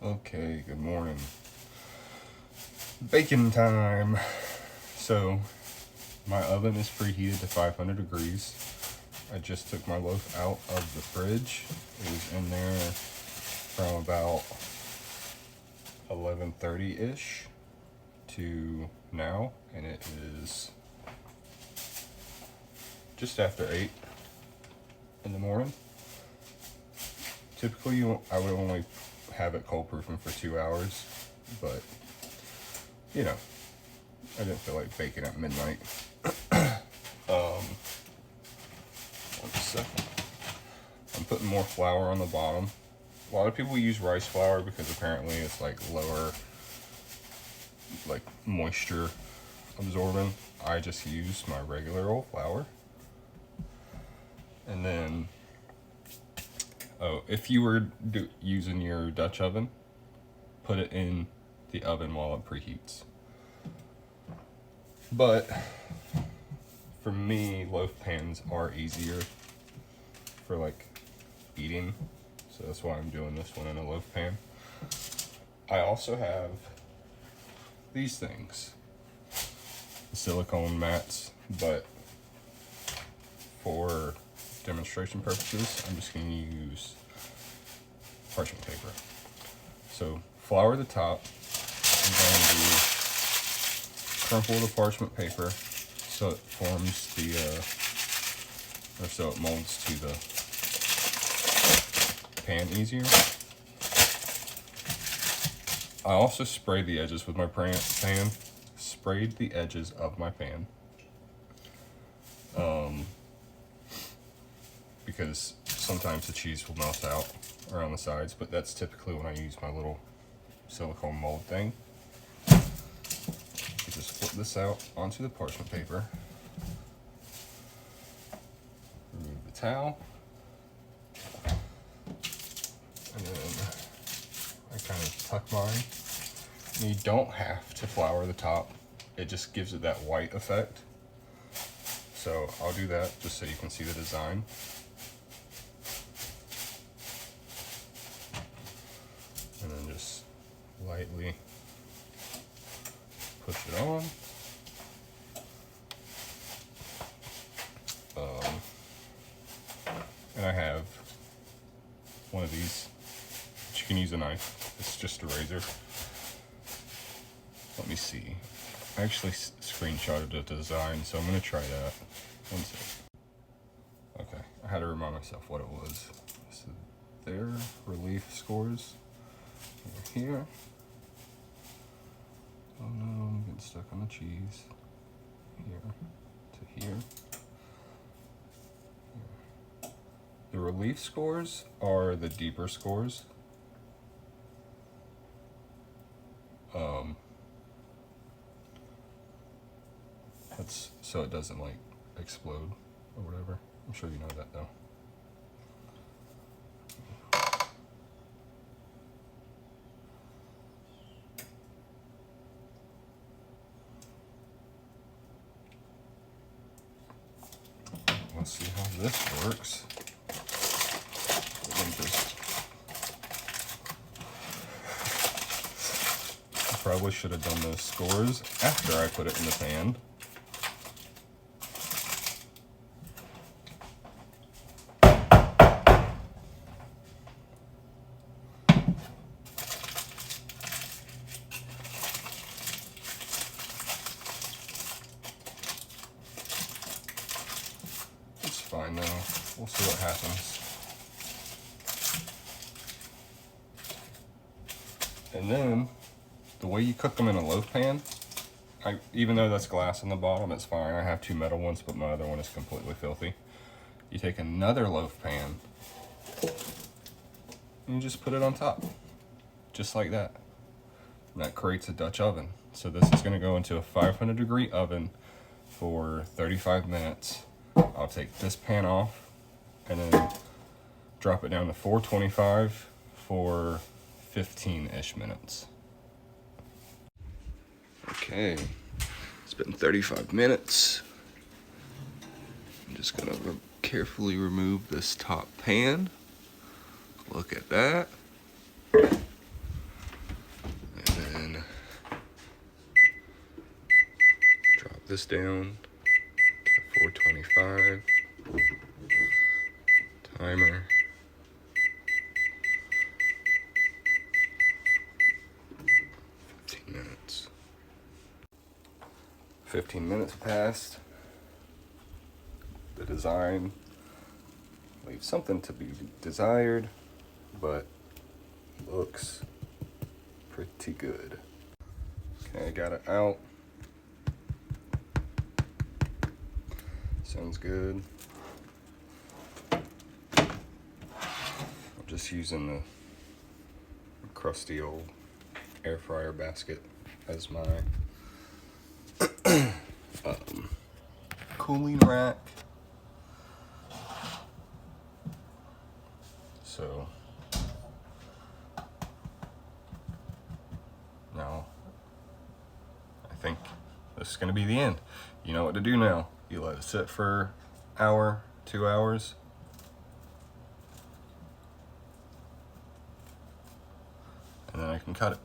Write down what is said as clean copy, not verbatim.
Okay, good morning. Baking time. So, my oven is preheated to 500 degrees. I just took my loaf out of the fridge. It was in there from about 11:30-ish to now, and it is just after 8 in the morning. Typically, I would only have it cold proofing for 2 hours, but you know, I didn't feel like baking at midnight. One second. I'm putting more flour on the bottom. A lot of people use rice flour because apparently it's like lower, like moisture absorbing. I just use my regular old flour. And then, if you were using your Dutch oven, put it in the oven while it preheats. But for me, loaf pans are easier for like eating, so that's why I'm doing this one in a loaf pan. I also have these things, silicone mats, but for demonstration purposes, I'm just going to use parchment paper. So flour the top. I'm going to crumple the parchment paper so it forms the, or so it molds to the pan easier. I also sprayed the edges with my pan. Sprayed the edges of my pan. Because sometimes the cheese will melt out around the sides, but that's typically when I use my little silicone mold thing. You just flip this out onto the parchment paper. Remove the towel. And then I kind of tuck mine. And you don't have to flour the top. It just gives it that white effect. So I'll do that just so you can see the design. And then just lightly push it on. And I have one of these, but you can use a knife. It's just a razor. Let me see. I actually screenshotted the design, so I'm gonna try that. One second. Okay, I had to remind myself what it was. So their relief scores over here. Oh no, I'm getting stuck on the cheese. Here to here. The relief scores are the deeper scores. That's so it doesn't like explode or whatever. I'm sure you know that though. Let's see how this works. I probably should have done those scores after I put it in the pan. It's fine though. We'll see what happens. And then, the way you cook them in a loaf pan, even though that's glass on the bottom, it's fine. I have two metal ones, but my other one is completely filthy. You take another loaf pan and you just put it on top, just like that. And that creates a Dutch oven. So this is gonna go into a 500-degree oven for 35 minutes. I'll take this pan off and then drop it down to 425 for 15-ish minutes. Okay, it's been 35 minutes. I'm just gonna carefully remove this top pan. Look at that. this down to 425. Timer. 15 minutes. 15 minutes passed. The design leaves something to be desired, but looks pretty good. Okay, I got it out. Sounds good. I'm just using the crusty old air fryer basket as my cooling rack. So now I think this is going to be the end. You know what to do now. You let it sit for an hour, 2 hours. And then I can cut it.